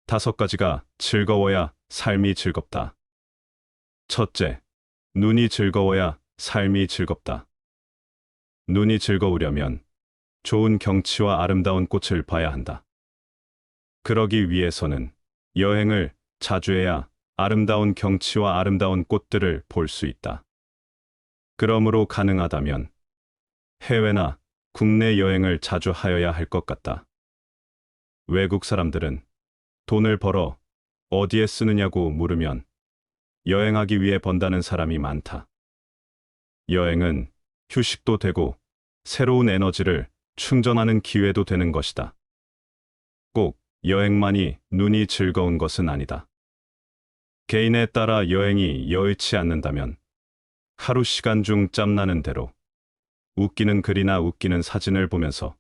5가지가 즐거워야 삶이 즐겁다. 첫째, 눈이 즐거워야 삶이 즐겁다. 눈이 즐거우려면 좋은 경치와 아름다운 꽃을 봐야 한다. 그러기 위해서는 여행을 자주 해야 아름다운 경치와 아름다운 꽃들을 볼 수 있다. 그러므로 가능하다면 해외나 국내 여행을 자주 하여야 할 것 같다. 외국 사람들은 돈을 벌어 어디에 쓰느냐고 물으면 여행하기 위해 번다는 사람이 많다. 여행은 휴식도 되고 새로운 에너지를 충전하는 기회도 되는 것이다. 꼭 여행만이 눈이 즐거운 것은 아니다. 개인에 따라 여행이 여의치 않는다면 하루 시간 중 짬나는 대로 웃기는 글이나 웃기는 사진을 보면서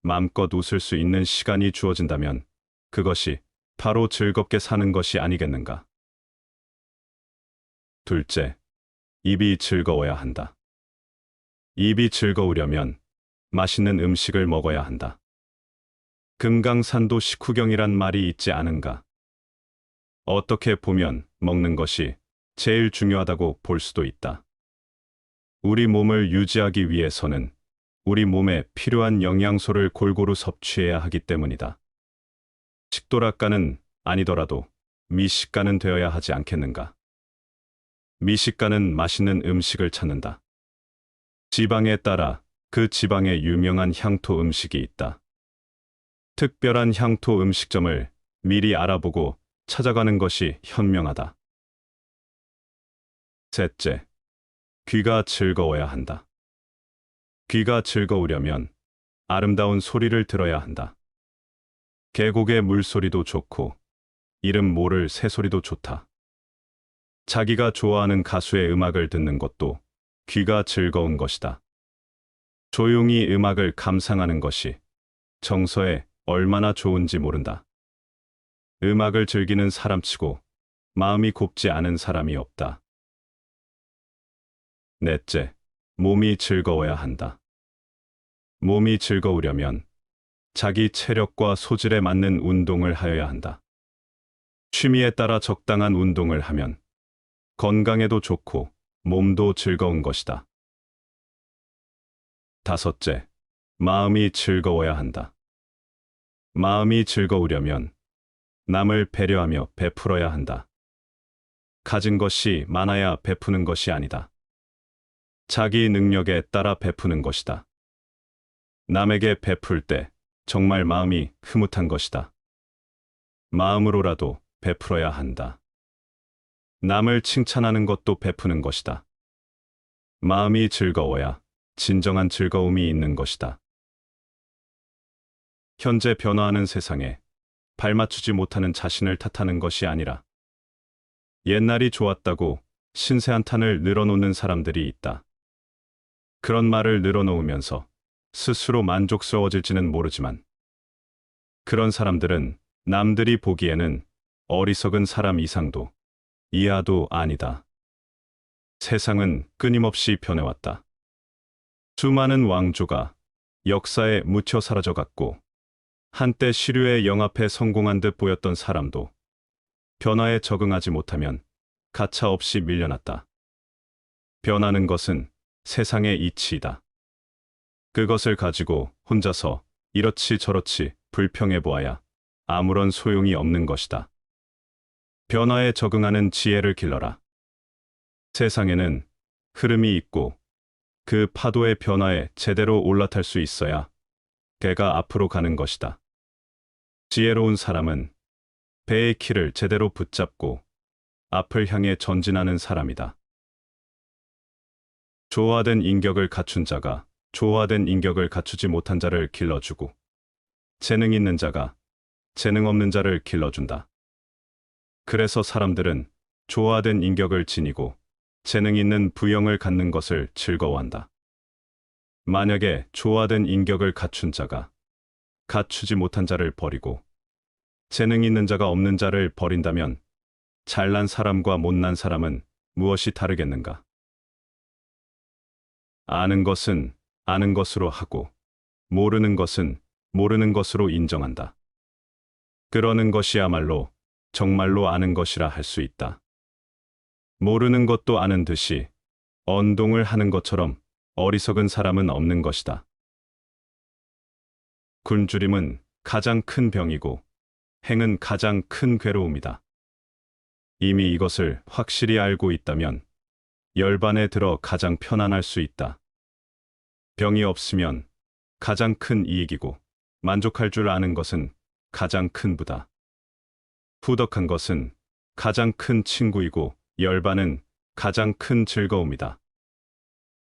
마음껏 웃을 수 있는 시간이 주어진다면 그것이 바로 즐겁게 사는 것이 아니겠는가. 둘째, 입이 즐거워야 한다. 입이 즐거우려면 맛있는 음식을 먹어야 한다. 금강산도 식후경이란 말이 있지 않은가. 어떻게 보면 먹는 것이 제일 중요하다고 볼 수도 있다. 우리 몸을 유지하기 위해서는 우리 몸에 필요한 영양소를 골고루 섭취해야 하기 때문이다. 식도락가는 아니더라도 미식가는 되어야 하지 않겠는가. 미식가는 맛있는 음식을 찾는다. 지방에 따라 그 지방에 유명한 향토 음식이 있다. 특별한 향토 음식점을 미리 알아보고 찾아가는 것이 현명하다. 셋째, 귀가 즐거워야 한다. 귀가 즐거우려면 아름다운 소리를 들어야 한다. 계곡의 물소리도 좋고 이름 모를 새소리도 좋다. 자기가 좋아하는 가수의 음악을 듣는 것도 귀가 즐거운 것이다. 조용히 음악을 감상하는 것이 정서에 얼마나 좋은지 모른다. 음악을 즐기는 사람치고 마음이 곱지 않은 사람이 없다. 넷째, 몸이 즐거워야 한다. 몸이 즐거우려면 자기 체력과 소질에 맞는 운동을 하여야 한다. 취미에 따라 적당한 운동을 하면 건강에도 좋고 몸도 즐거운 것이다. 다섯째, 마음이 즐거워야 한다. 마음이 즐거우려면 남을 배려하며 베풀어야 한다. 가진 것이 많아야 베푸는 것이 아니다. 자기 능력에 따라 베푸는 것이다. 남에게 베풀 때 정말 마음이 흐뭇한 것이다. 마음으로라도 베풀어야 한다. 남을 칭찬하는 것도 베푸는 것이다. 마음이 즐거워야 진정한 즐거움이 있는 것이다. 현재 변화하는 세상에 발맞추지 못하는 자신을 탓하는 것이 아니라 옛날이 좋았다고 신세한탄을 늘어놓는 사람들이 있다. 그런 말을 늘어놓으면서 스스로 만족스러워질지는 모르지만 그런 사람들은 남들이 보기에는 어리석은 사람 이상도 이하도 아니다. 세상은 끊임없이 변해왔다. 수많은 왕조가 역사에 묻혀 사라져갔고 한때 시류에 영합해 성공한 듯 보였던 사람도 변화에 적응하지 못하면 가차없이 밀려났다. 변하는 것은 세상의 이치이다. 그것을 가지고 혼자서 이렇지 저렇지 불평해 보아야 아무런 소용이 없는 것이다. 변화에 적응하는 지혜를 길러라. 세상에는 흐름이 있고 그 파도의 변화에 제대로 올라탈 수 있어야 배가 앞으로 가는 것이다. 지혜로운 사람은 배의 키를 제대로 붙잡고 앞을 향해 전진하는 사람이다. 조화된 인격을 갖춘 자가 조화된 인격을 갖추지 못한 자를 길러주고 재능 있는 자가 재능 없는 자를 길러준다. 그래서 사람들은 조화된 인격을 지니고 재능 있는 부형을 갖는 것을 즐거워한다. 만약에 조화된 인격을 갖춘 자가 갖추지 못한 자를 버리고 재능 있는 자가 없는 자를 버린다면 잘난 사람과 못난 사람은 무엇이 다르겠는가? 아는 것은 아는 것으로 하고 모르는 것은 모르는 것으로 인정한다. 그러는 것이야말로 정말로 아는 것이라 할 수 있다. 모르는 것도 아는 듯이 언동을 하는 것처럼 어리석은 사람은 없는 것이다. 굶주림은 가장 큰 병이고 행은 가장 큰 괴로움이다. 이미 이것을 확실히 알고 있다면 열반에 들어 가장 편안할 수 있다. 병이 없으면 가장 큰 이익이고 만족할 줄 아는 것은 가장 큰 부다. 후덕한 것은 가장 큰 친구이고 열반은 가장 큰 즐거움이다.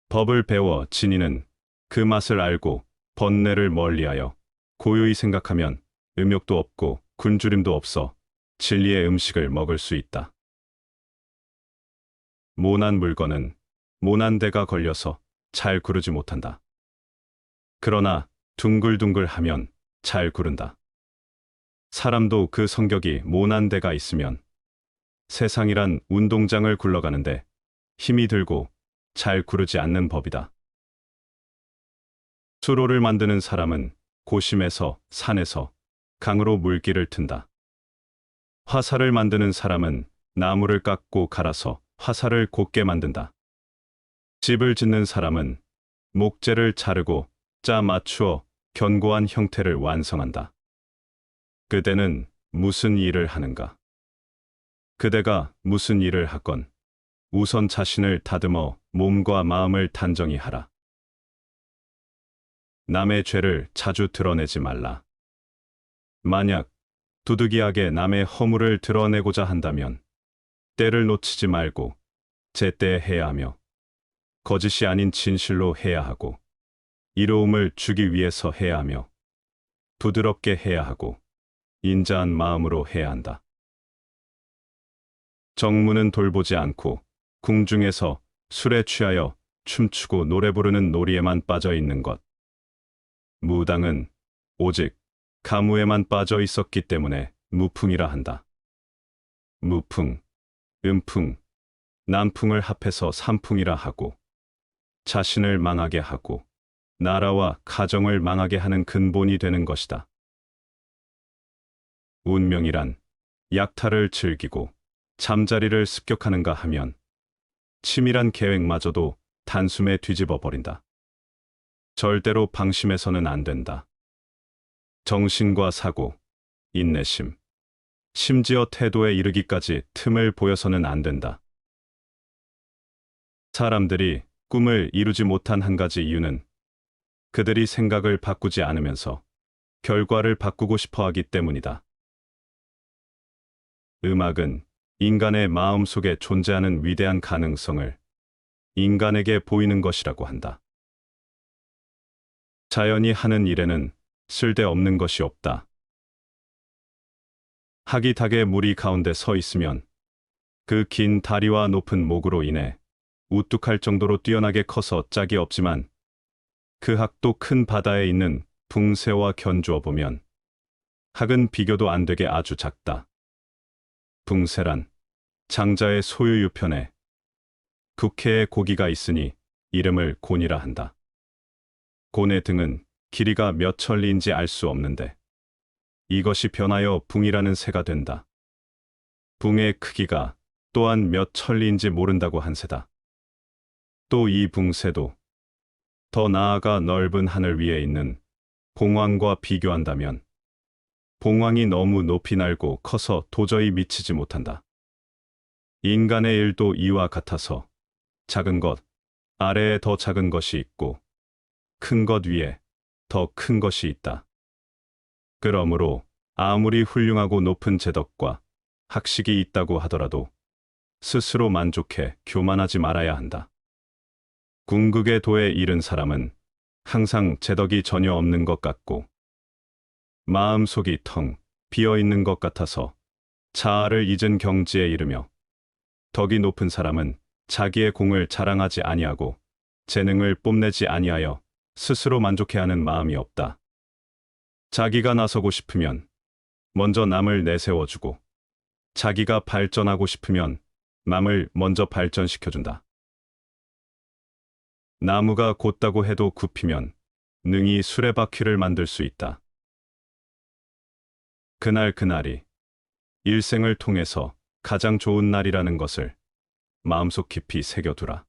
법을 배워 진이는 그 맛을 알고 번뇌를 멀리하여 고요히 생각하면 음욕도 없고 굶주림도 없어 진리의 음식을 먹을 수 있다. 모난 물건은 모난 데가 걸려서 잘 구르지 못한다. 그러나 둥글둥글하면 잘 구른다. 사람도 그 성격이 모난 데가 있으면 세상이란 운동장을 굴러가는데 힘이 들고 잘 구르지 않는 법이다. 수로를 만드는 사람은 고심에서 산에서 강으로 물길을 튼다. 화살을 만드는 사람은 나무를 깎고 갈아서 화살을 곧게 만든다. 집을 짓는 사람은 목재를 자르고 짜 맞추어 견고한 형태를 완성한다. 그대는 무슨 일을 하는가? 그대가 무슨 일을 하건 우선 자신을 다듬어 몸과 마음을 단정히 하라. 남의 죄를 자주 드러내지 말라. 만약 두둑이하게 남의 허물을 드러내고자 한다면 때를 놓치지 말고 제때에 해야 하며 거짓이 아닌 진실로 해야 하고 이로움을 주기 위해서 해야 하며 부드럽게 해야 하고 인자한 마음으로 해야 한다. 정무는 돌보지 않고 궁중에서 술에 취하여 춤추고 노래 부르는 놀이에만 빠져 있는 것. 무당은 오직 가무에만 빠져 있었기 때문에 무풍이라 한다. 무풍, 음풍, 남풍을 합해서 삼풍이라 하고 자신을 망하게 하고 나라와 가정을 망하게 하는 근본이 되는 것이다. 운명이란 약탈을 즐기고 잠자리를 습격하는가 하면 치밀한 계획마저도 단숨에 뒤집어 버린다. 절대로 방심해서는 안 된다. 정신과 사고, 인내심, 심지어 태도에 이르기까지 틈을 보여서는 안 된다. 사람들이 꿈을 이루지 못한 한 가지 이유는 그들이 생각을 바꾸지 않으면서 결과를 바꾸고 싶어 하기 때문이다. 음악은 인간의 마음 속에 존재하는 위대한 가능성을 인간에게 보이는 것이라고 한다. 자연이 하는 일에는 쓸데없는 것이 없다. 학이 닭의 무리 가운데 서 있으면 그 긴 다리와 높은 목으로 인해 우뚝할 정도로 뛰어나게 커서 짝이 없지만 그 학도 큰 바다에 있는 붕새와 견주어 보면 학은 비교도 안 되게 아주 작다. 붕새란 장자의 소유 유편에 국회에 고기가 있으니 이름을 곤이라 한다. 곤의 등은 길이가 몇 천리인지 알 수 없는데 이것이 변하여 붕이라는 새가 된다. 붕의 크기가 또한 몇 천리인지 모른다고 한 새다. 또 이 붕새도 더 나아가 넓은 하늘 위에 있는 봉황과 비교한다면 봉황이 너무 높이 날고 커서 도저히 미치지 못한다. 인간의 일도 이와 같아서 작은 것 아래에 더 작은 것이 있고 큰 것 위에 더 큰 것이 있다. 그러므로 아무리 훌륭하고 높은 재덕과 학식이 있다고 하더라도 스스로 만족해 교만하지 말아야 한다. 궁극의 도에 이른 사람은 항상 재덕이 전혀 없는 것 같고 마음속이 텅 비어 있는 것 같아서 자아를 잊은 경지에 이르며 덕이 높은 사람은 자기의 공을 자랑하지 아니하고 재능을 뽐내지 아니하여 스스로 만족해하는 마음이 없다. 자기가 나서고 싶으면 먼저 남을 내세워주고 자기가 발전하고 싶으면 남을 먼저 발전시켜준다. 나무가 곧다고 해도 굽히면 능히 수레바퀴를 만들 수 있다. 그날이 일생을 통해서 가장 좋은 날이라는 것을 마음속 깊이 새겨두라.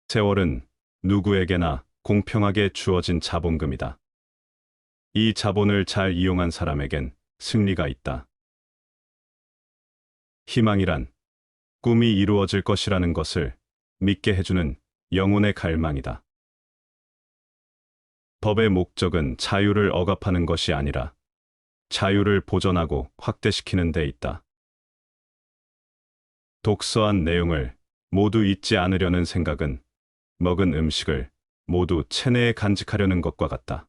세월은 누구에게나 공평하게 주어진 자본금이다. 이 자본을 잘 이용한 사람에겐 승리가 있다. 희망이란 꿈이 이루어질 것이라는 것을 믿게 해주는 영혼의 갈망이다. 법의 목적은 자유를 억압하는 것이 아니라 자유를 보존하고 확대시키는 데 있다. 독서한 내용을 모두 잊지 않으려는 생각은 먹은 음식을 모두 체내에 간직하려는 것과 같다.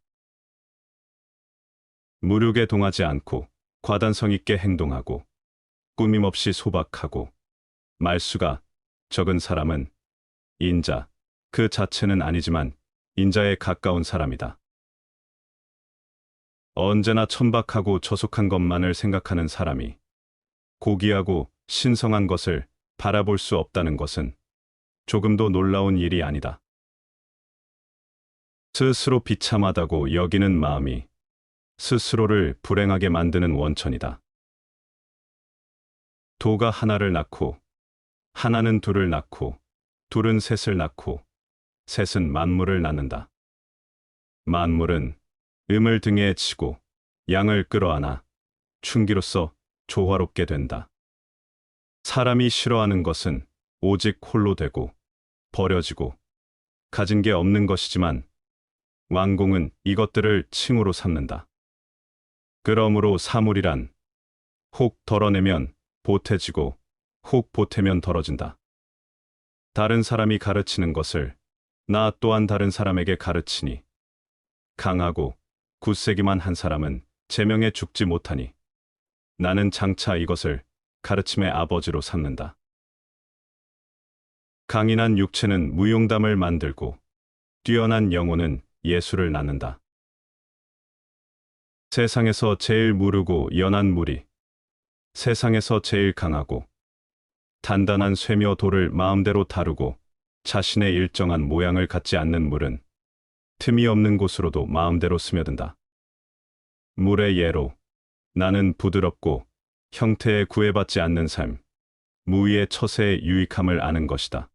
무력에 동하지 않고 과단성 있게 행동하고 꾸밈없이 소박하고 말수가 적은 사람은 인자, 그 자체는 아니지만 인자에 가까운 사람이다. 언제나 천박하고 저속한 것만을 생각하는 사람이 고귀하고 신성한 것을 바라볼 수 없다는 것은 조금도 놀라운 일이 아니다. 스스로 비참하다고 여기는 마음이 스스로를 불행하게 만드는 원천이다. 도가 하나를 낳고 하나는 둘을 낳고 둘은 셋을 낳고 셋은 만물을 낳는다. 만물은 음을 등에 지고 양을 끌어안아 충기로서 조화롭게 된다. 사람이 싫어하는 것은 오직 홀로 되고 버려지고 가진 게 없는 것이지만 왕공은 이것들을 칭으로 삼는다. 그러므로 사물이란 혹 덜어내면 보태지고 혹 보태면 덜어진다. 다른 사람이 가르치는 것을 나 또한 다른 사람에게 가르치니 강하고 굳세기만 한 사람은 제명에 죽지 못하니 나는 장차 이것을 가르침의 아버지로 삼는다. 강인한 육체는 무용담을 만들고 뛰어난 영혼은 예술을 낳는다. 세상에서 제일 무르고 연한 물이 세상에서 제일 강하고 단단한 쇠며 돌을 마음대로 다루고 자신의 일정한 모양을 갖지 않는 물은 틈이 없는 곳으로도 마음대로 스며든다. 물의 예로 나는 부드럽고 형태에 구애받지 않는 삶, 무위의 처세의 유익함을 아는 것이다.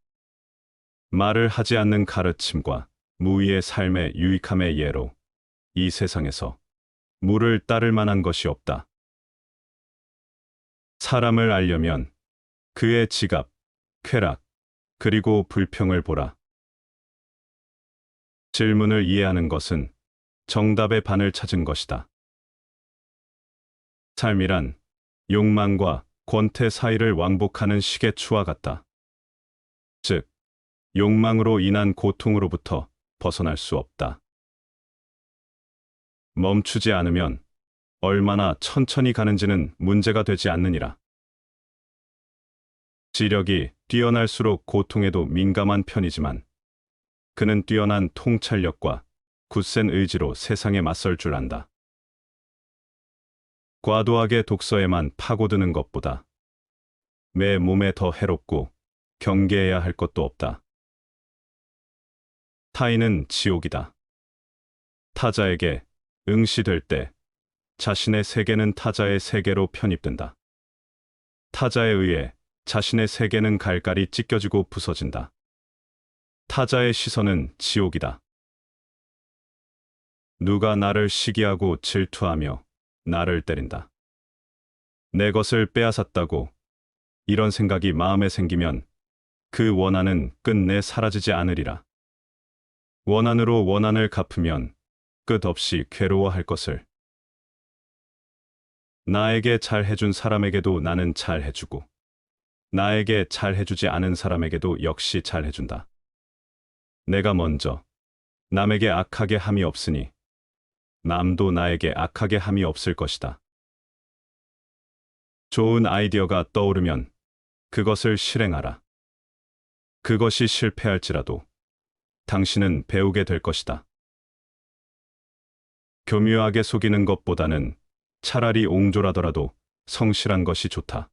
말을 하지 않는 가르침과 무위의 삶의 유익함의 예로 이 세상에서 물을 따를 만한 것이 없다. 사람을 알려면 그의 지갑, 쾌락, 그리고 불평을 보라. 질문을 이해하는 것은 정답의 반을 찾은 것이다. 삶이란 욕망과 권태 사이를 왕복하는 시계추와 같다. 즉, 욕망으로 인한 고통으로부터 벗어날 수 없다. 멈추지 않으면 얼마나 천천히 가는지는 문제가 되지 않느니라. 지력이 뛰어날수록 고통에도 민감한 편이지만 그는 뛰어난 통찰력과 굳센 의지로 세상에 맞설 줄 안다. 과도하게 독서에만 파고드는 것보다 내 몸에 더 해롭고 경계해야 할 것도 없다. 타인은 지옥이다. 타자에게 응시될 때 자신의 세계는 타자의 세계로 편입된다. 타자에 의해 자신의 세계는 갈갈이 찢겨지고 부서진다. 타자의 시선은 지옥이다. 누가 나를 시기하고 질투하며 나를 때린다. 내 것을 빼앗았다고 이런 생각이 마음에 생기면 그 원한은 끝내 사라지지 않으리라. 원한으로 원한을 갚으면 끝없이 괴로워할 것을. 나에게 잘해준 사람에게도 나는 잘해주고 나에게 잘해주지 않은 사람에게도 역시 잘해준다. 내가 먼저 남에게 악하게 함이 없으니 남도 나에게 악하게 함이 없을 것이다. 좋은 아이디어가 떠오르면 그것을 실행하라. 그것이 실패할지라도 당신은 배우게 될 것이다. 교묘하게 속이는 것보다는 차라리 옹졸하더라도 성실한 것이 좋다.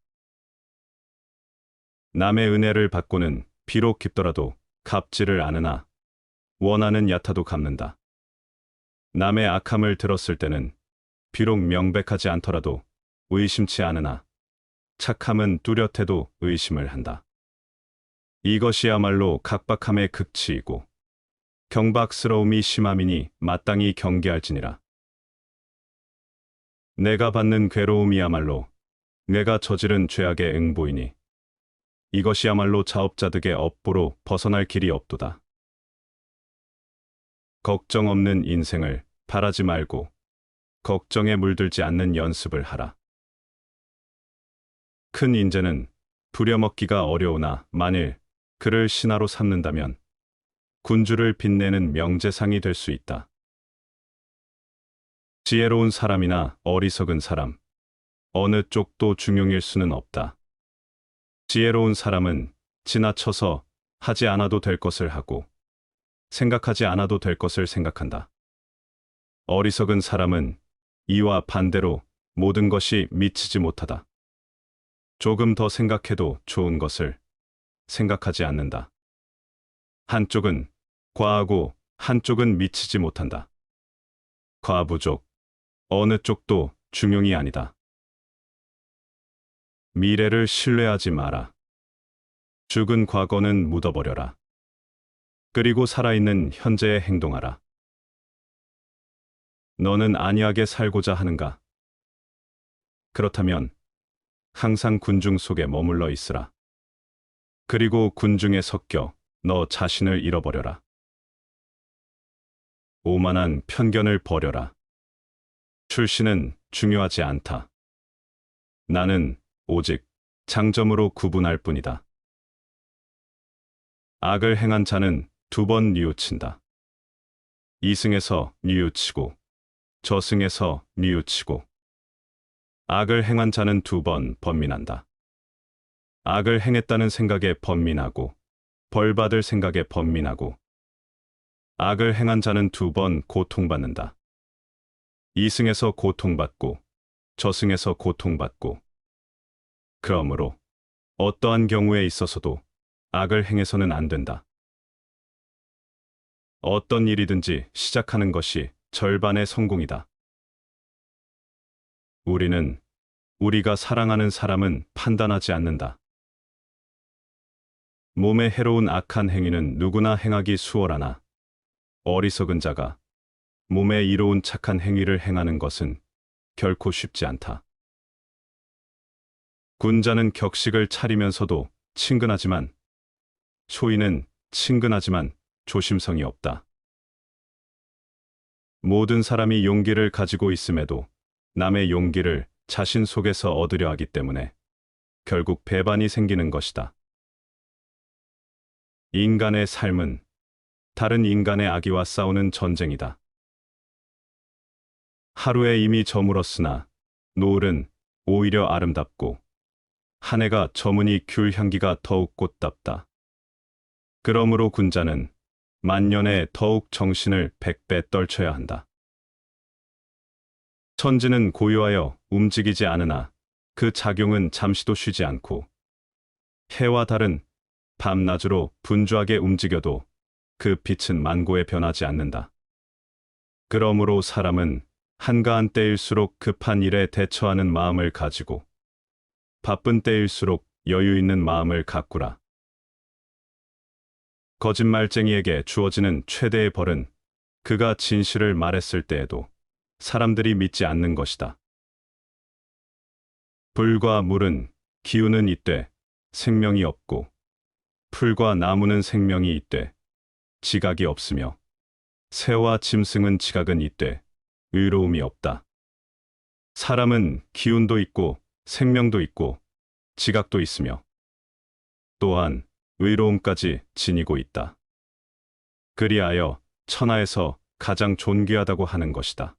남의 은혜를 받고는 비록 깊더라도 갚지를 않으나 원하는 얕아도 갚는다. 남의 악함을 들었을 때는 비록 명백하지 않더라도 의심치 않으나 착함은 뚜렷해도 의심을 한다. 이것이야말로 각박함의 극치이고 경박스러움이 심함이니 마땅히 경계할지니라. 내가 받는 괴로움이야말로 내가 저지른 죄악의 응보이니 이것이야말로 자업자득의 업보로 벗어날 길이 없도다. 걱정 없는 인생을 바라지 말고 걱정에 물들지 않는 연습을 하라. 큰 인재는 부려먹기가 어려우나 만일 그를 신하로 삼는다면 군주를 빛내는 명재상이 될 수 있다. 지혜로운 사람이나 어리석은 사람, 어느 쪽도 중용일 수는 없다. 지혜로운 사람은 지나쳐서 하지 않아도 될 것을 하고 생각하지 않아도 될 것을 생각한다. 어리석은 사람은 이와 반대로 모든 것이 미치지 못하다. 조금 더 생각해도 좋은 것을 생각하지 않는다. 한쪽은 과하고 한쪽은 미치지 못한다. 과부족, 어느 쪽도 중용이 아니다. 미래를 신뢰하지 마라. 죽은 과거는 묻어버려라. 그리고 살아있는 현재에 행동하라. 너는 안이하게 살고자 하는가? 그렇다면 항상 군중 속에 머물러 있으라. 그리고 군중에 섞여 너 자신을 잃어버려라. 오만한 편견을 버려라. 출신은 중요하지 않다. 나는 오직 장점으로 구분할 뿐이다. 악을 행한 자는 2번 뉘우친다. 이승에서 뉘우치고 저승에서 뉘우치고 악을 행한 자는 2번 번민한다. 악을 행했다는 생각에 번민하고 벌받을 생각에 번민하고 악을 행한 자는 2번 고통받는다. 이승에서 고통받고 저승에서 고통받고 그러므로 어떠한 경우에 있어서도 악을 행해서는 안 된다. 어떤 일이든지 시작하는 것이 절반의 성공이다. 우리는 우리가 사랑하는 사람은 판단하지 않는다. 몸에 해로운 악한 행위는 누구나 행하기 수월하나 어리석은 자가 몸에 이로운 착한 행위를 행하는 것은 결코 쉽지 않다. 군자는 격식을 차리면서도 친근하지만 소인은 친근하지만 조심성이 없다. 모든 사람이 용기를 가지고 있음에도 남의 용기를 자신 속에서 얻으려 하기 때문에 결국 배반이 생기는 것이다. 인간의 삶은 다른 인간의 악의와 싸우는 전쟁이다. 하루에 이미 저물었으나 노을은 오히려 아름답고 한 해가 저무니 귤 향기가 더욱 꽃답다. 그러므로 군자는 만년에 더욱 정신을 100배 떨쳐야 한다. 천지는 고요하여 움직이지 않으나 그 작용은 잠시도 쉬지 않고 해와 달은 밤낮으로 분주하게 움직여도 그 빛은 만고에 변하지 않는다. 그러므로 사람은 한가한 때일수록 급한 일에 대처하는 마음을 가지고 바쁜 때일수록 여유 있는 마음을 가꾸라. 거짓말쟁이에게 주어지는 최대의 벌은 그가 진실을 말했을 때에도 사람들이 믿지 않는 것이다. 불과 물은 기운은 있되 생명이 없고 풀과 나무는 생명이 있되 지각이 없으며 새와 짐승은 지각은 있되 의로움이 없다. 사람은 기운도 있고 생명도 있고 지각도 있으며 또한 의로움까지 지니고 있다. 그리하여 천하에서 가장 존귀하다고 하는 것이다.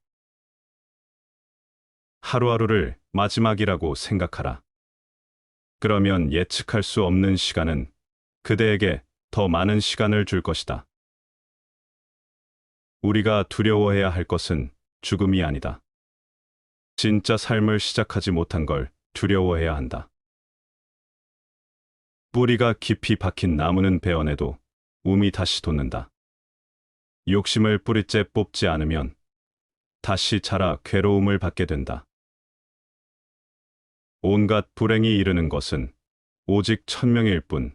하루하루를 마지막이라고 생각하라. 그러면 예측할 수 없는 시간은 그대에게 더 많은 시간을 줄 것이다. 우리가 두려워해야 할 것은 죽음이 아니다. 진짜 삶을 시작하지 못한 걸 두려워해야 한다. 뿌리가 깊이 박힌 나무는 베어내도 움이 다시 돋는다. 욕심을 뿌리째 뽑지 않으면 다시 자라 괴로움을 받게 된다. 온갖 불행이 이르는 것은 오직 천명일 뿐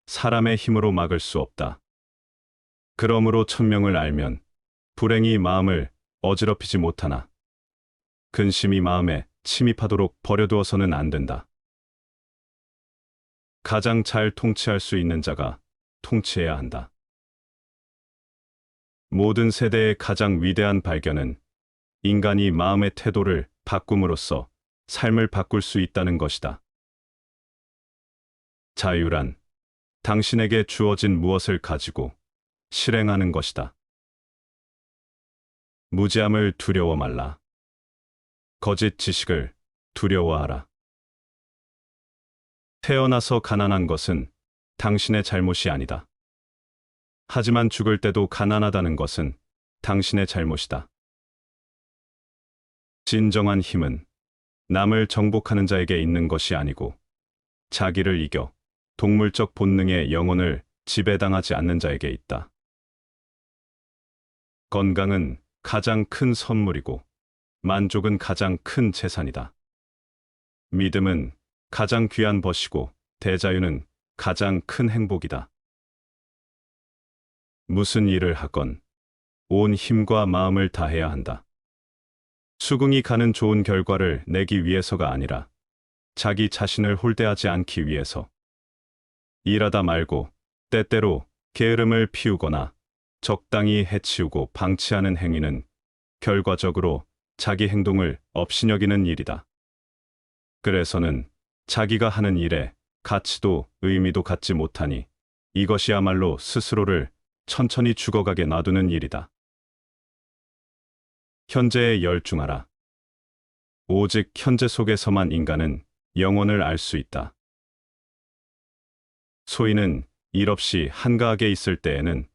사람의 힘으로 막을 수 없다. 그러므로 천명을 알면 불행이 마음을 어지럽히지 못하나 근심이 마음에 침입하도록 버려두어서는 안 된다. 가장 잘 통치할 수 있는 자가 통치해야 한다. 모든 세대의 가장 위대한 발견은 인간이 마음의 태도를 바꿈으로써 삶을 바꿀 수 있다는 것이다. 자유란 당신에게 주어진 무엇을 가지고 실행하는 것이다. 무지함을 두려워 말라. 거짓 지식을 두려워하라. 태어나서 가난한 것은 당신의 잘못이 아니다. 하지만 죽을 때도 가난하다는 것은 당신의 잘못이다. 진정한 힘은 남을 정복하는 자에게 있는 것이 아니고 자기를 이겨 동물적 본능의 영혼을 지배당하지 않는 자에게 있다. 건강은 가장 큰 선물이고 만족은 가장 큰 재산이다. 믿음은 가장 귀한 벗이고 대자유는 가장 큰 행복이다. 무슨 일을 하건 온 힘과 마음을 다해야 한다. 수긍이 가는 좋은 결과를 내기 위해서가 아니라 자기 자신을 홀대하지 않기 위해서. 일하다 말고 때때로 게으름을 피우거나 적당히 해치우고 방치하는 행위는 결과적으로 자기 행동을 업신여기는 일이다. 그래서는 자기가 하는 일에 가치도 의미도 갖지 못하니 이것이야말로 스스로를 천천히 죽어가게 놔두는 일이다. 현재에 열중하라. 오직 현재 속에서만 인간은 영혼을 알 수 있다. 소인은 일 없이 한가하게 있을 때에는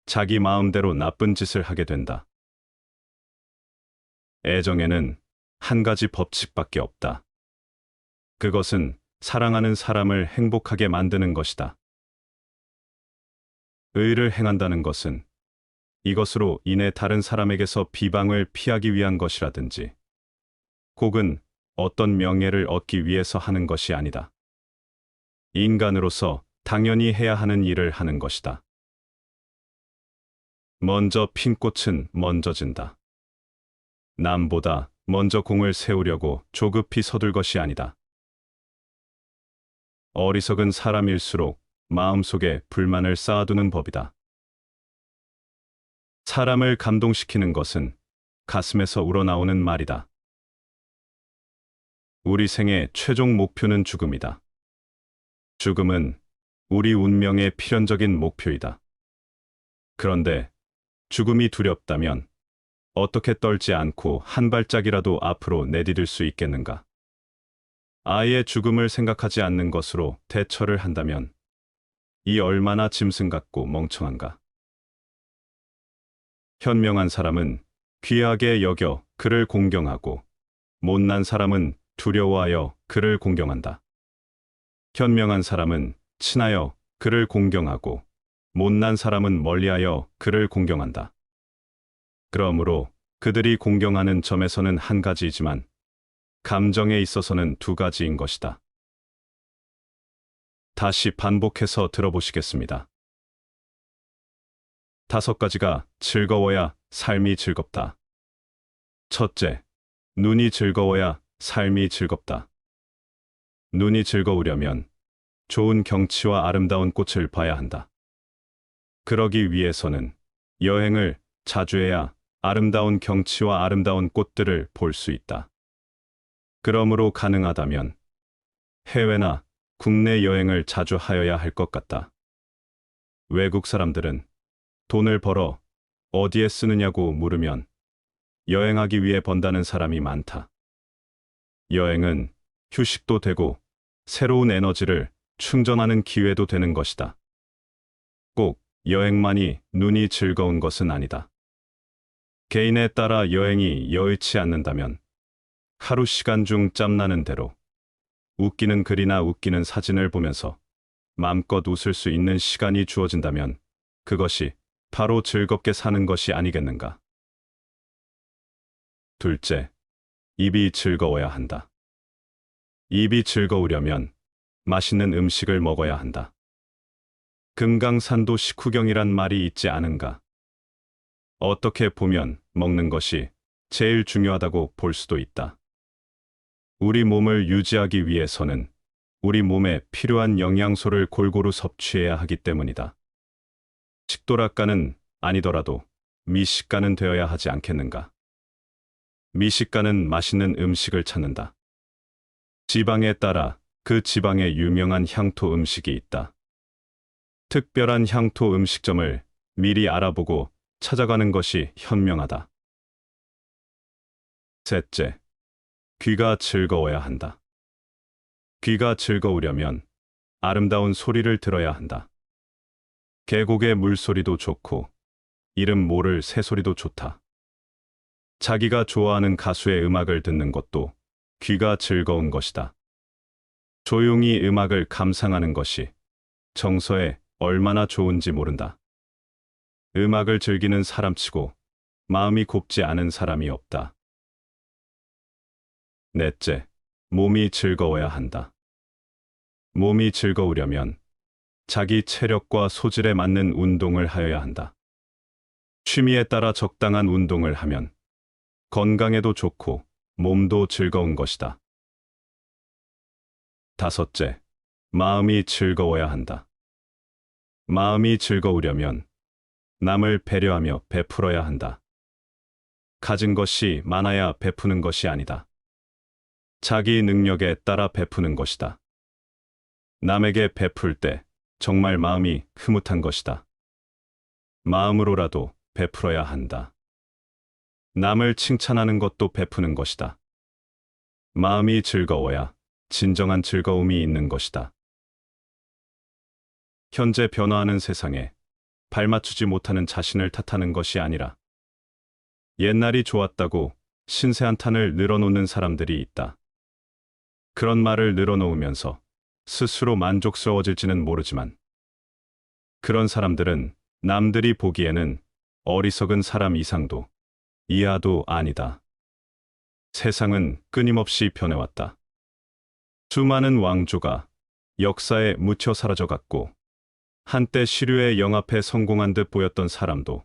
자기 마음대로 나쁜 짓을 하게 된다. 애정에는 한 가지 법칙밖에 없다. 그것은 사랑하는 사람을 행복하게 만드는 것이다. 의를 행한다는 것은 이것으로 인해 다른 사람에게서 비방을 피하기 위한 것이라든지 혹은 어떤 명예를 얻기 위해서 하는 것이 아니다. 인간으로서 당연히 해야 하는 일을 하는 것이다. 먼저 핀 꽃은 먼저 진다. 남보다 먼저 공을 세우려고 조급히 서둘 것이 아니다. 어리석은 사람일수록 마음속에 불만을 쌓아두는 법이다. 사람을 감동시키는 것은 가슴에서 우러나오는 말이다. 우리 생의 최종 목표는 죽음이다. 죽음은 우리 운명의 필연적인 목표이다. 그런데 죽음이 두렵다면 어떻게 떨지 않고 한 발짝이라도 앞으로 내디딜 수 있겠는가? 아예 죽음을 생각하지 않는 것으로 대처를 한다면 이 얼마나 짐승 같고 멍청한가? 현명한 사람은 귀하게 여겨 그를 공경하고 못난 사람은 두려워하여 그를 공경한다. 현명한 사람은 친하여 그를 공경하고 못난 사람은 멀리하여 그를 공경한다. 그러므로 그들이 공경하는 점에서는 한 가지이지만 감정에 있어서는 두 가지인 것이다. 다시 반복해서 들어보시겠습니다. 5가지가 즐거워야 삶이 즐겁다. 첫째, 눈이 즐거워야 삶이 즐겁다. 눈이 즐거우려면 좋은 경치와 아름다운 꽃을 봐야 한다. 그러기 위해서는 여행을 자주 해야 아름다운 경치와 아름다운 꽃들을 볼 수 있다. 그러므로 가능하다면 해외나 국내 여행을 자주 하여야 할 것 같다. 외국 사람들은 돈을 벌어 어디에 쓰느냐고 물으면 여행하기 위해 번다는 사람이 많다. 여행은 휴식도 되고 새로운 에너지를 충전하는 기회도 되는 것이다. 꼭 여행만이 눈이 즐거운 것은 아니다. 개인에 따라 여행이 여의치 않는다면 하루 시간 중 짬나는 대로 웃기는 글이나 웃기는 사진을 보면서 마음껏 웃을 수 있는 시간이 주어진다면 그것이 바로 즐겁게 사는 것이 아니겠는가? 둘째, 입이 즐거워야 한다. 입이 즐거우려면 맛있는 음식을 먹어야 한다. 금강산도 식후경이란 말이 있지 않은가? 어떻게 보면 먹는 것이 제일 중요하다고 볼 수도 있다. 우리 몸을 유지하기 위해서는 우리 몸에 필요한 영양소를 골고루 섭취해야 하기 때문이다. 식도락가는 아니더라도 미식가는 되어야 하지 않겠는가? 미식가는 맛있는 음식을 찾는다. 지방에 따라 그 지방에 유명한 향토 음식이 있다. 특별한 향토 음식점을 미리 알아보고 찾아가는 것이 현명하다. 셋째, 귀가 즐거워야 한다. 귀가 즐거우려면 아름다운 소리를 들어야 한다. 계곡의 물소리도 좋고 이름 모를 새소리도 좋다. 자기가 좋아하는 가수의 음악을 듣는 것도 귀가 즐거운 것이다. 조용히 음악을 감상하는 것이 정서에 얼마나 좋은지 모른다. 음악을 즐기는 사람치고 마음이 곱지 않은 사람이 없다. 넷째, 몸이 즐거워야 한다. 몸이 즐거우려면 자기 체력과 소질에 맞는 운동을 하여야 한다. 취미에 따라 적당한 운동을 하면 건강에도 좋고 몸도 즐거운 것이다. 다섯째, 마음이 즐거워야 한다. 마음이 즐거우려면 남을 배려하며 베풀어야 한다. 가진 것이 많아야 베푸는 것이 아니다. 자기 능력에 따라 베푸는 것이다. 남에게 베풀 때 정말 마음이 흐뭇한 것이다. 마음으로라도 베풀어야 한다. 남을 칭찬하는 것도 베푸는 것이다. 마음이 즐거워야 진정한 즐거움이 있는 것이다. 현재 변화하는 세상에 발맞추지 못하는 자신을 탓하는 것이 아니라 옛날이 좋았다고 신세한탄을 늘어놓는 사람들이 있다. 그런 말을 늘어놓으면서 스스로 만족스러워질지는 모르지만 그런 사람들은 남들이 보기에는 어리석은 사람 이상도 이하도 아니다. 세상은 끊임없이 변해왔다. 수많은 왕조가 역사에 묻혀 사라져갔고 한때 시류에 영합해 성공한 듯 보였던 사람도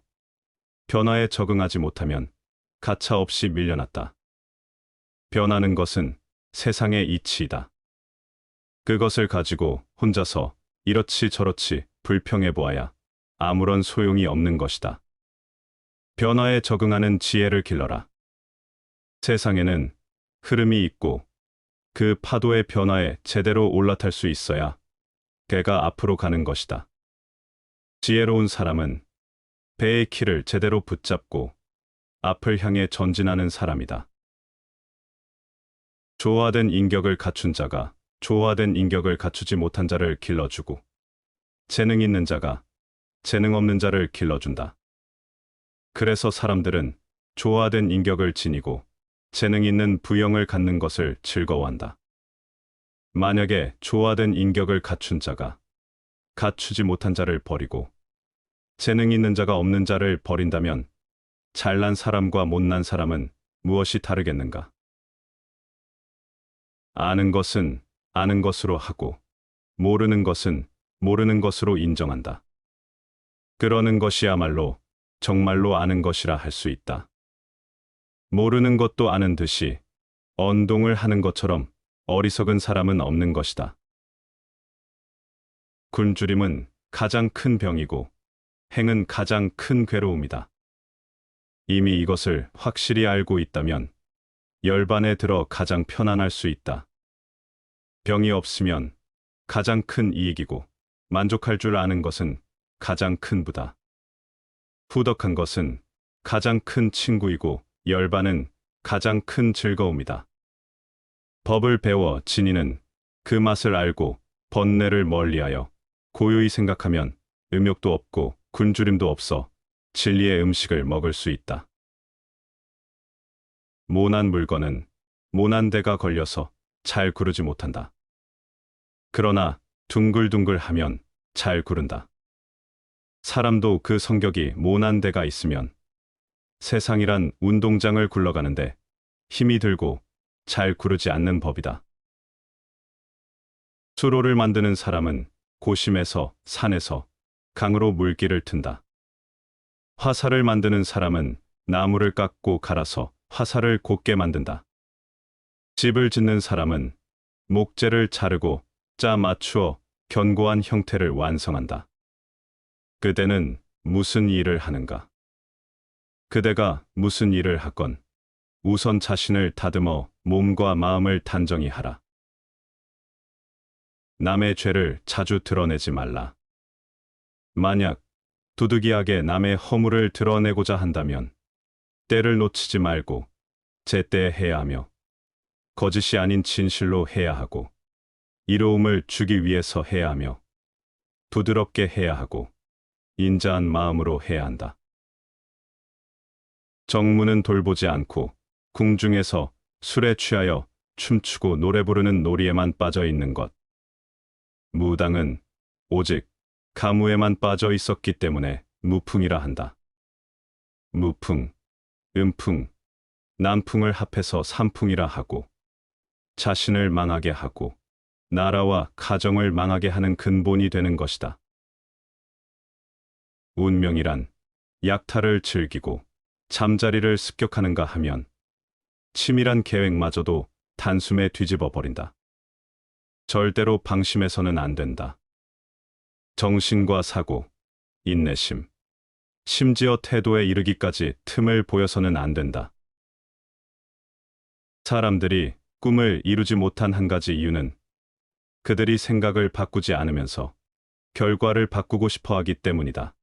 변화에 적응하지 못하면 가차없이 밀려났다. 변하는 것은 세상의 이치이다. 그것을 가지고 혼자서 이렇지 저렇지 불평해 보아야 아무런 소용이 없는 것이다. 변화에 적응하는 지혜를 길러라. 세상에는 흐름이 있고 그 파도의 변화에 제대로 올라탈 수 있어야 배가 앞으로 가는 것이다. 지혜로운 사람은 배의 키를 제대로 붙잡고 앞을 향해 전진하는 사람이다. 조화된 인격을 갖춘 자가 조화된 인격을 갖추지 못한 자를 길러주고 재능 있는 자가 재능 없는 자를 길러준다. 그래서 사람들은 조화된 인격을 지니고 재능 있는 부형을 갖는 것을 즐거워한다. 만약에 조화된 인격을 갖춘 자가 갖추지 못한 자를 버리고 재능 있는 자가 없는 자를 버린다면 잘난 사람과 못난 사람은 무엇이 다르겠는가? 아는 것은 아는 것으로 하고 모르는 것은 모르는 것으로 인정한다. 그러는 것이야말로 정말로 아는 것이라 할 수 있다. 모르는 것도 아는 듯이 언동을 하는 것처럼 어리석은 사람은 없는 것이다. 굶주림은 가장 큰 병이고 행은 가장 큰 괴로움이다. 이미 이것을 확실히 알고 있다면 열반에 들어 가장 편안할 수 있다. 병이 없으면 가장 큰 이익이고 만족할 줄 아는 것은 가장 큰 부다. 후덕한 것은 가장 큰 친구이고 열반은 가장 큰 즐거움이다. 법을 배워 진이는 그 맛을 알고 번뇌를 멀리하여 고요히 생각하면 음욕도 없고 굶주림도 없어 진리의 음식을 먹을 수 있다. 모난 물건은 모난 데가 걸려서 잘 구르지 못한다. 그러나 둥글둥글하면 잘 구른다. 사람도 그 성격이 모난 데가 있으면 세상이란 운동장을 굴러가는데 힘이 들고 잘 구르지 않는 법이다. 수로를 만드는 사람은 고심에서 산에서 강으로 물길을 튼다. 화살을 만드는 사람은 나무를 깎고 갈아서 화살을 곧게 만든다. 집을 짓는 사람은 목재를 자르고 짜 맞추어 견고한 형태를 완성한다. 그대는 무슨 일을 하는가? 그대가 무슨 일을 하건 우선 자신을 다듬어 몸과 마음을 단정히 하라. 남의 죄를 자주 드러내지 말라. 만약 두둑이하게 남의 허물을 드러내고자 한다면 때를 놓치지 말고 제때에 해야 하며 거짓이 아닌 진실로 해야 하고 이로움을 주기 위해서 해야 하며 부드럽게 해야 하고 인자한 마음으로 해야 한다. 정무는 돌보지 않고 궁중에서 술에 취하여 춤추고 노래 부르는 놀이에만 빠져 있는 것. 무당은 오직 가무에만 빠져 있었기 때문에 무풍이라 한다. 무풍, 음풍, 남풍을 합해서 삼풍이라 하고 자신을 망하게 하고 나라와 가정을 망하게 하는 근본이 되는 것이다. 운명이란 약탈을 즐기고 잠자리를 습격하는가 하면 치밀한 계획마저도 단숨에 뒤집어 버린다. 절대로 방심해서는 안 된다. 정신과 사고, 인내심, 심지어 태도에 이르기까지 틈을 보여서는 안 된다. 사람들이 꿈을 이루지 못한 한 가지 이유는 그들이 생각을 바꾸지 않으면서 결과를 바꾸고 싶어 하기 때문이다.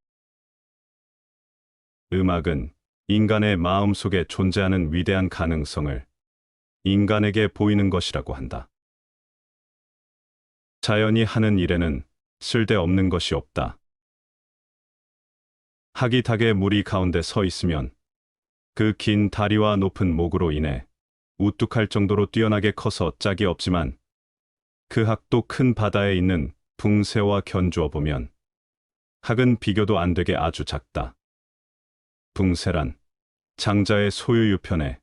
음악은 인간의 마음 속에 존재하는 위대한 가능성을 인간에게 보이는 것이라고 한다. 자연이 하는 일에는 쓸데없는 것이 없다. 학이닭의 무리 가운데 서 있으면 그 긴 다리와 높은 목으로 인해 우뚝할 정도로 뛰어나게 커서 짝이 없지만 그 학도 큰 바다에 있는 붕새와 견주어 보면 학은 비교도 안 되게 아주 작다. 붕새란 장자의 소유 유편에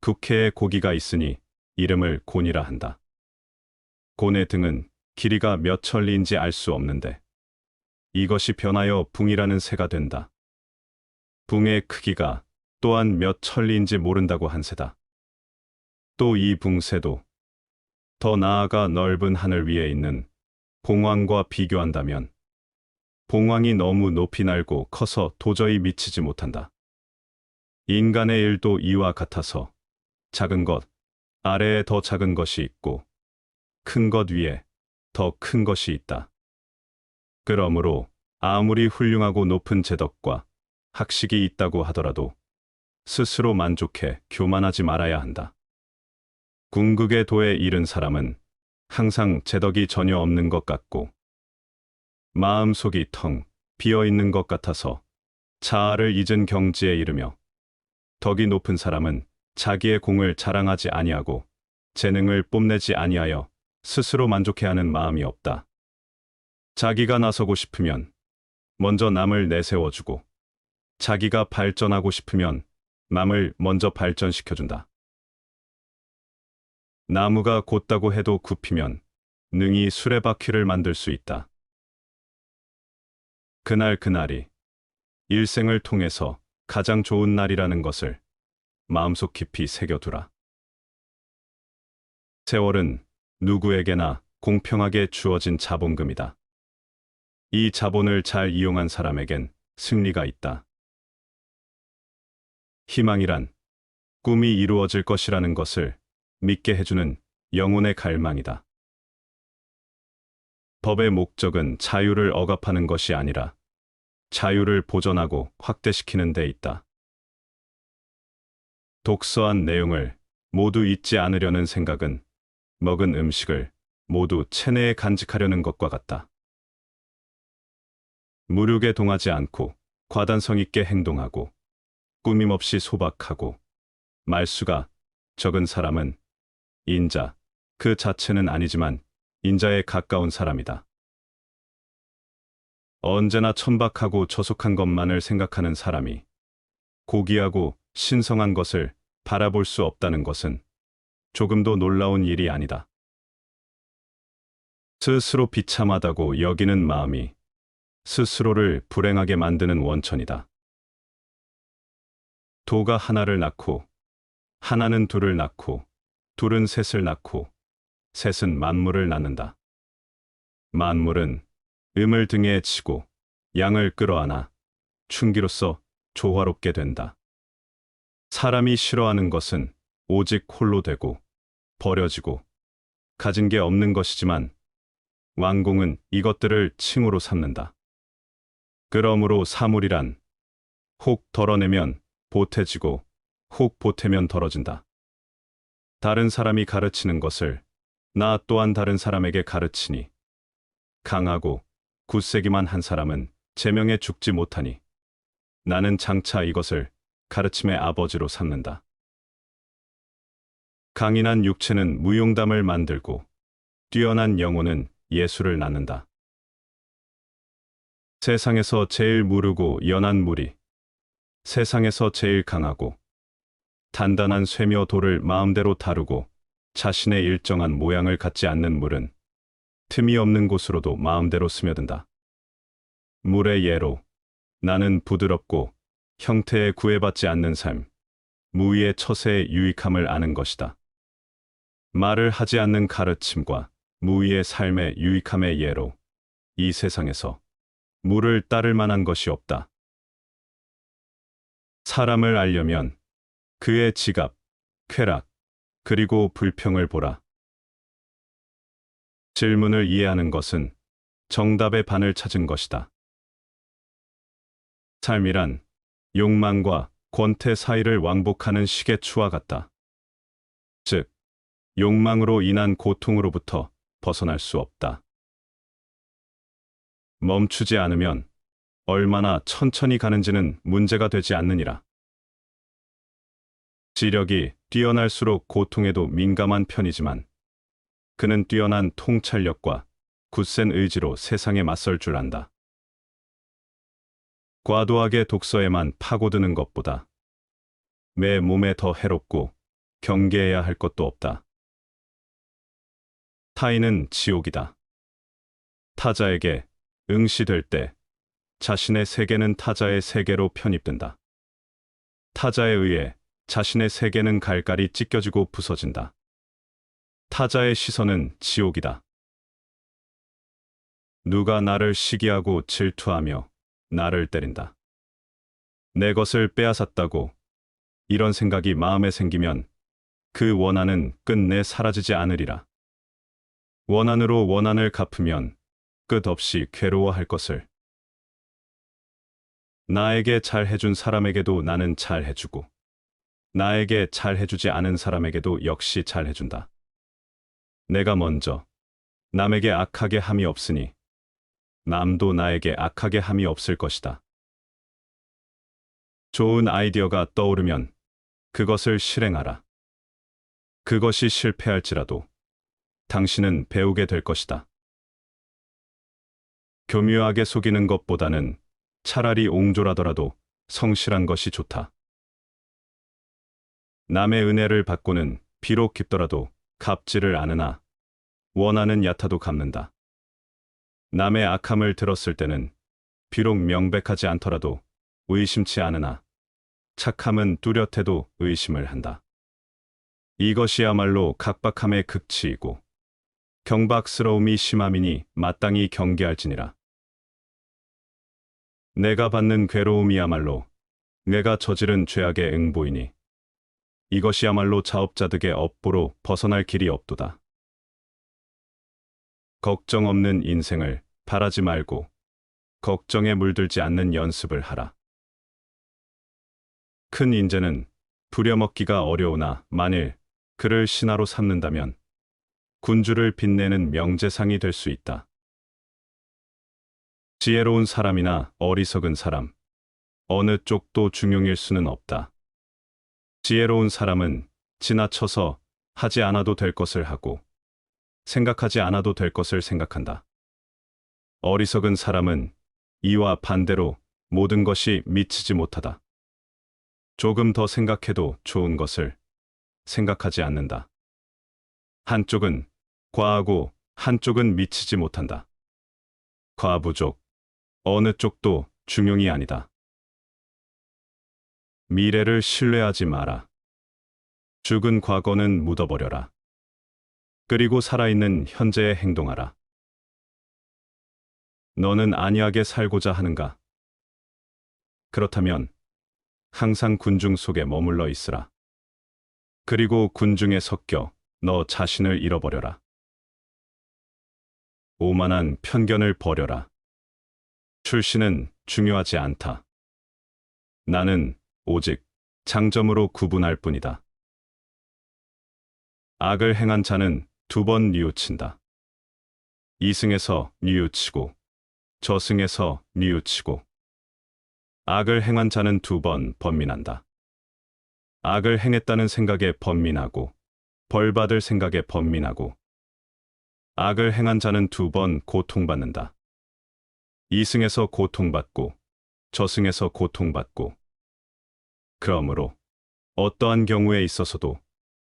국회에 고기가 있으니 이름을 곤이라 한다. 곤의 등은 길이가 몇 천리인지 알 수 없는데 이것이 변하여 붕이라는 새가 된다. 붕의 크기가 또한 몇 천리인지 모른다고 한새다. 또 이 붕새도 더 나아가 넓은 하늘 위에 있는 봉황과 비교한다면 봉황이 너무 높이 날고 커서 도저히 미치지 못한다. 인간의 일도 이와 같아서 작은 것 아래에 더 작은 것이 있고 큰 것 위에 더 큰 것이 있다. 그러므로 아무리 훌륭하고 높은 재덕과 학식이 있다고 하더라도 스스로 만족해 교만하지 말아야 한다. 궁극의 도에 이른 사람은 항상 재덕이 전혀 없는 것 같고 마음속이 텅 비어 있는 것 같아서 자아를 잊은 경지에 이르며 덕이 높은 사람은 자기의 공을 자랑하지 아니하고 재능을 뽐내지 아니하여 스스로 만족해하는 마음이 없다. 자기가 나서고 싶으면 먼저 남을 내세워주고 자기가 발전하고 싶으면 남을 먼저 발전시켜준다. 나무가 곧다고 해도 굽히면 능히 수레바퀴를 만들 수 있다. 그날이 일생을 통해서 가장 좋은 날이라는 것을 마음속 깊이 새겨두라. 세월은 누구에게나 공평하게 주어진 자본금이다. 이 자본을 잘 이용한 사람에겐 승리가 있다. 희망이란 꿈이 이루어질 것이라는 것을 믿게 해주는 영혼의 갈망이다. 법의 목적은 자유를 억압하는 것이 아니라 자유를 보존하고 확대시키는 데 있다. 독서한 내용을 모두 잊지 않으려는 생각은 먹은 음식을 모두 체내에 간직하려는 것과 같다. 무력에 동하지 않고 과단성 있게 행동하고 꾸밈없이 소박하고 말수가 적은 사람은 인자, 그 자체는 아니지만 인자에 가까운 사람이다. 언제나 천박하고 저속한 것만을 생각하는 사람이 고귀하고 신성한 것을 바라볼 수 없다는 것은 조금도 놀라운 일이 아니다. 스스로 비참하다고 여기는 마음이 스스로를 불행하게 만드는 원천이다. 도가 하나를 낳고, 하나는 둘을 낳고, 둘은 셋을 낳고, 셋은 만물을 낳는다. 만물은 음을 등에 지고 양을 끌어안아 충기로서 조화롭게 된다. 사람이 싫어하는 것은 오직 홀로 되고 버려지고 가진 게 없는 것이지만 왕공은 이것들을 칭으로 삼는다. 그러므로 사물이란 혹 덜어내면 보태지고 혹 보태면 덜어진다. 다른 사람이 가르치는 것을 나 또한 다른 사람에게 가르치니 강하고 굳세기만 한 사람은 제명에 죽지 못하니 나는 장차 이것을 가르침의 아버지로 삼는다. 강인한 육체는 무용담을 만들고 뛰어난 영혼은 예술을 낳는다. 세상에서 제일 무르고 연한 물이 세상에서 제일 강하고 단단한 쇠며 돌을 마음대로 다루고 자신의 일정한 모양을 갖지 않는 물은 틈이 없는 곳으로도 마음대로 스며든다. 물의 예로 나는 부드럽고 형태에 구애받지 않는 삶, 무위의 처세의 유익함을 아는 것이다. 말을 하지 않는 가르침과 무위의 삶의 유익함의 예로 이 세상에서 물을 따를 만한 것이 없다. 사람을 알려면 그의 지갑, 쾌락, 그리고 불평을 보라. 질문을 이해하는 것은 정답의 반을 찾은 것이다. 삶이란 욕망과 권태 사이를 왕복하는 시계추와 같다. 즉, 욕망으로 인한 고통으로부터 벗어날 수 없다. 멈추지 않으면 얼마나 천천히 가는지는 문제가 되지 않느니라. 지력이 뛰어날수록 고통에도 민감한 편이지만 그는 뛰어난 통찰력과 굳센 의지로 세상에 맞설 줄 안다. 과도하게 독서에만 파고드는 것보다 내 몸에 더 해롭고 경계해야 할 것도 없다. 타인은 지옥이다. 타자에게 응시될 때 자신의 세계는 타자의 세계로 편입된다. 타자에 의해 자신의 세계는 갈갈이 찢겨지고 부서진다. 타자의 시선은 지옥이다. 누가 나를 시기하고 질투하며 나를 때린다. 내 것을 빼앗았다고 이런 생각이 마음에 생기면 그 원한은 끝내 사라지지 않으리라. 원한으로 원한을 갚으면 끝없이 괴로워할 것을. 나에게 잘해준 사람에게도 나는 잘해주고 나에게 잘해주지 않은 사람에게도 역시 잘해준다. 내가 먼저 남에게 악하게 함이 없으니 남도 나에게 악하게 함이 없을 것이다. 좋은 아이디어가 떠오르면 그것을 실행하라. 그것이 실패할지라도 당신은 배우게 될 것이다. 교묘하게 속이는 것보다는 차라리 옹졸하더라도 성실한 것이 좋다. 남의 은혜를 받고는 비록 깊더라도 갚지를 않으나 원하는 얕아도 갚는다. 남의 악함을 들었을 때는 비록 명백하지 않더라도 의심치 않으나 착함은 뚜렷해도 의심을 한다. 이것이야말로 각박함의 극치이고 경박스러움이 심함이니 마땅히 경계할지니라. 내가 받는 괴로움이야말로 내가 저지른 죄악의 응보이니 이것이야말로 자업자득의 업보로 벗어날 길이 없도다. 걱정 없는 인생을 바라지 말고 걱정에 물들지 않는 연습을 하라. 큰 인재는 부려먹기가 어려우나 만일 그를 신하로 삼는다면 군주를 빛내는 명재상이 될 수 있다. 지혜로운 사람이나 어리석은 사람, 어느 쪽도 중용일 수는 없다. 지혜로운 사람은 지나쳐서 하지 않아도 될 것을 하고 생각하지 않아도 될 것을 생각한다. 어리석은 사람은 이와 반대로 모든 것이 미치지 못하다. 조금 더 생각해도 좋은 것을 생각하지 않는다. 한쪽은 과하고 한쪽은 미치지 못한다. 과부족, 어느 쪽도 중용이 아니다. 미래를 신뢰하지 마라. 죽은 과거는 묻어버려라. 그리고 살아있는 현재에 행동하라. 너는 안이하게 살고자 하는가? 그렇다면 항상 군중 속에 머물러 있으라. 그리고 군중에 섞여 너 자신을 잃어버려라. 오만한 편견을 버려라. 출신은 중요하지 않다. 나는 오직 장점으로 구분할 뿐이다. 악을 행한 자는 2번 뉘우친다. 이승에서 뉘우치고 저승에서 뉘우치고 악을 행한 자는 2번 번민한다. 악을 행했다는 생각에 번민하고 벌받을 생각에 번민하고 악을 행한 자는 2번 고통받는다. 이승에서 고통받고 저승에서 고통받고 그러므로 어떠한 경우에 있어서도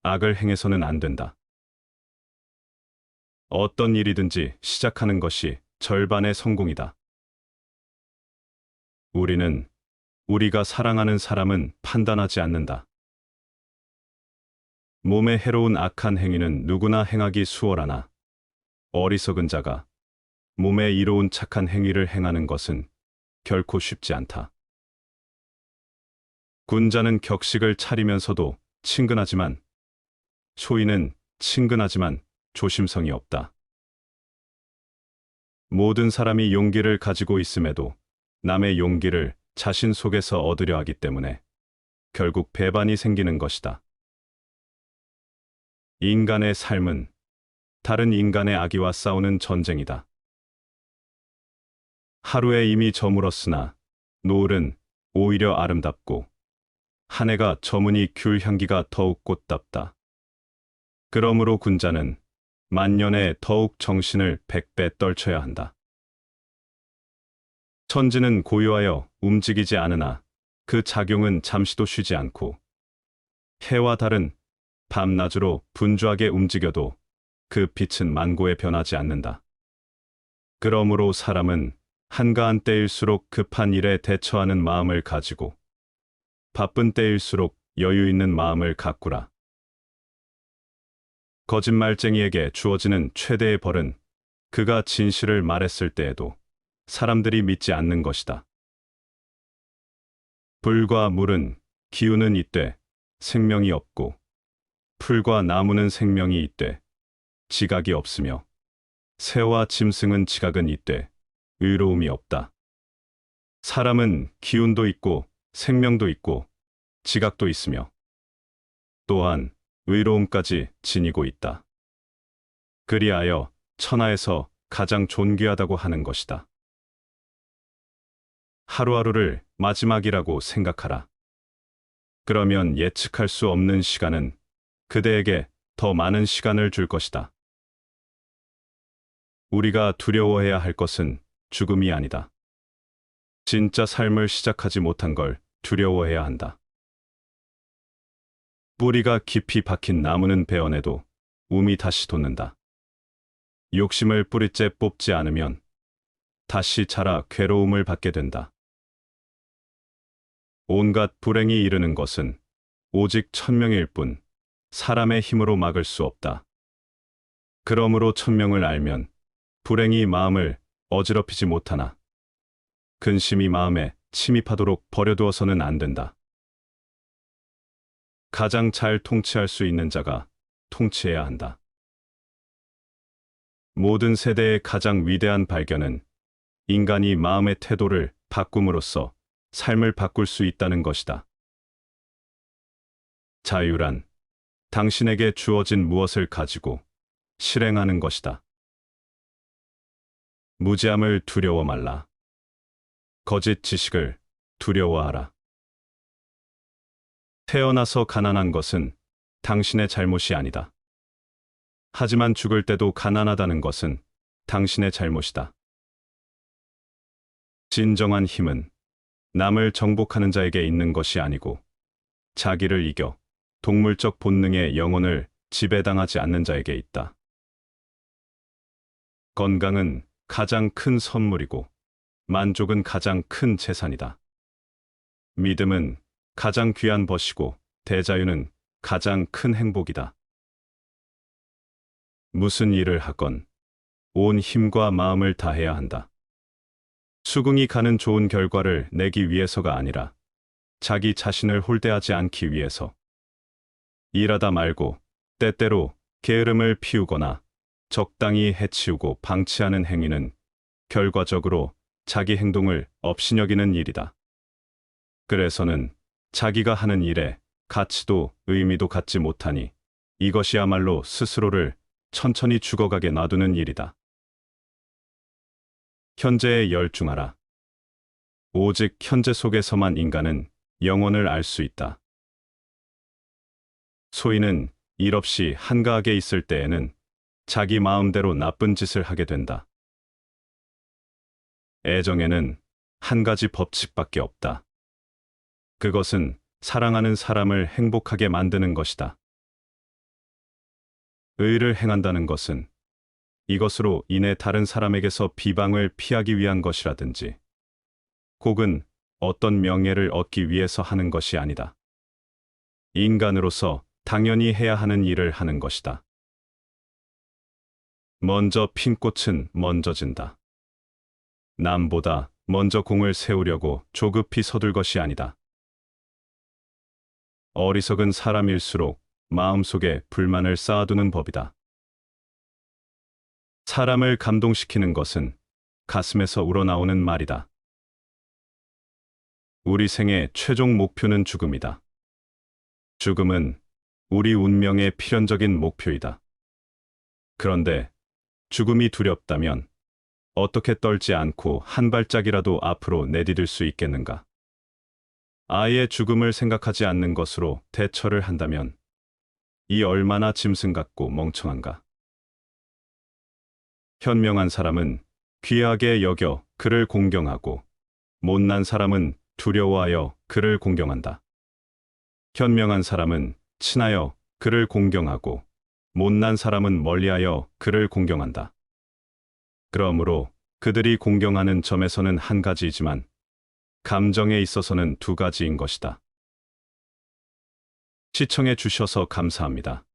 악을 행해서는 안 된다. 어떤 일이든지 시작하는 것이 절반의 성공이다. 우리는 우리가 사랑하는 사람은 판단하지 않는다. 몸에 해로운 악한 행위는 누구나 행하기 수월하나 어리석은 자가 몸에 이로운 착한 행위를 행하는 것은 결코 쉽지 않다. 군자는 격식을 차리면서도 친근하지만 소인은 친근하지만 조심성이 없다. 모든 사람이 용기를 가지고 있음에도 남의 용기를 자신 속에서 얻으려 하기 때문에 결국 배반이 생기는 것이다. 인간의 삶은 다른 인간의 악의와 싸우는 전쟁이다. 하루에 이미 저물었으나 노을은 오히려 아름답고 한 해가 저무니 귤 향기가 더욱 꽃답다. 그러므로 군자는 만년에 더욱 정신을 100배 떨쳐야 한다. 천지는 고요하여 움직이지 않으나 그 작용은 잠시도 쉬지 않고 해와 달은 밤낮으로 분주하게 움직여도 그 빛은 만고에 변하지 않는다. 그러므로 사람은 한가한 때일수록 급한 일에 대처하는 마음을 가지고 바쁜 때일수록 여유 있는 마음을 가꾸라. 거짓말쟁이에게 주어지는 최대의 벌은 그가 진실을 말했을 때에도 사람들이 믿지 않는 것이다. 불과 물은 기운은 있되 생명이 없고 풀과 나무는 생명이 있되 지각이 없으며 새와 짐승은 지각은 있되 의로움이 없다. 사람은 기운도 있고 생명도 있고 지각도 있으며 또한 의로움까지 지니고 있다. 그리하여 천하에서 가장 존귀하다고 하는 것이다. 하루하루를 마지막이라고 생각하라. 그러면 예측할 수 없는 시간은 그대에게 더 많은 시간을 줄 것이다. 우리가 두려워해야 할 것은 죽음이 아니다. 진짜 삶을 시작하지 못한 걸 두려워해야 한다. 뿌리가 깊이 박힌 나무는 베어내도 움이 다시 돋는다. 욕심을 뿌리째 뽑지 않으면 다시 자라 괴로움을 받게 된다. 온갖 불행이 이르는 것은 오직 천명일 뿐 사람의 힘으로 막을 수 없다. 그러므로 천명을 알면 불행이 마음을 어지럽히지 못하나 근심이 마음에 침입하도록 버려두어서는 안 된다. 가장 잘 통치할 수 있는 자가 통치해야 한다. 모든 세대의 가장 위대한 발견은 인간이 마음의 태도를 바꿈으로써 삶을 바꿀 수 있다는 것이다. 자유란 당신에게 주어진 무엇을 가지고 실행하는 것이다. 무지함을 두려워 말라. 거짓 지식을 두려워하라. 태어나서 가난한 것은 당신의 잘못이 아니다. 하지만 죽을 때도 가난하다는 것은 당신의 잘못이다. 진정한 힘은 남을 정복하는 자에게 있는 것이 아니고 자기를 이겨 동물적 본능의 영혼을 지배당하지 않는 자에게 있다. 건강은 가장 큰 선물이고 만족은 가장 큰 재산이다. 믿음은 가장 귀한 것이고 대자유는 가장 큰 행복이다. 무슨 일을 하건 온 힘과 마음을 다해야 한다. 수긍이 가는 좋은 결과를 내기 위해서가 아니라 자기 자신을 홀대하지 않기 위해서. 일하다 말고 때때로 게으름을 피우거나 적당히 해치우고 방치하는 행위는 결과적으로 자기 행동을 업신여기는 일이다. 그래서는 자기가 하는 일에 가치도 의미도 갖지 못하니 이것이야말로 스스로를 천천히 죽어가게 놔두는 일이다. 현재에 열중하라. 오직 현재 속에서만 인간은 영혼을 알 수 있다. 소인은 일 없이 한가하게 있을 때에는 자기 마음대로 나쁜 짓을 하게 된다. 애정에는 한 가지 법칙밖에 없다. 그것은 사랑하는 사람을 행복하게 만드는 것이다. 의를 행한다는 것은 이것으로 인해 다른 사람에게서 비방을 피하기 위한 것이라든지 혹은 어떤 명예를 얻기 위해서 하는 것이 아니다. 인간으로서 당연히 해야 하는 일을 하는 것이다. 먼저 핀 꽃은 먼저 진다. 남보다 먼저 공을 세우려고 조급히 서둘 것이 아니다. 어리석은 사람일수록 마음속에 불만을 쌓아두는 법이다. 사람을 감동시키는 것은 가슴에서 우러나오는 말이다. 우리 생의 최종 목표는 죽음이다. 죽음은 우리 운명의 필연적인 목표이다. 그런데 죽음이 두렵다면 어떻게 떨지 않고 한 발짝이라도 앞으로 내디딜 수 있겠는가? 아예 죽음을 생각하지 않는 것으로 대처를 한다면 이 얼마나 짐승 같고 멍청한가? 현명한 사람은 귀하게 여겨 그를 공경하고 못난 사람은 두려워하여 그를 공경한다. 현명한 사람은 친하여 그를 공경하고 못난 사람은 멀리하여 그를 공경한다. 그러므로 그들이 공경하는 점에서는 한 가지이지만 감정에 있어서는 두 가지인 것이다. 시청해 주셔서 감사합니다.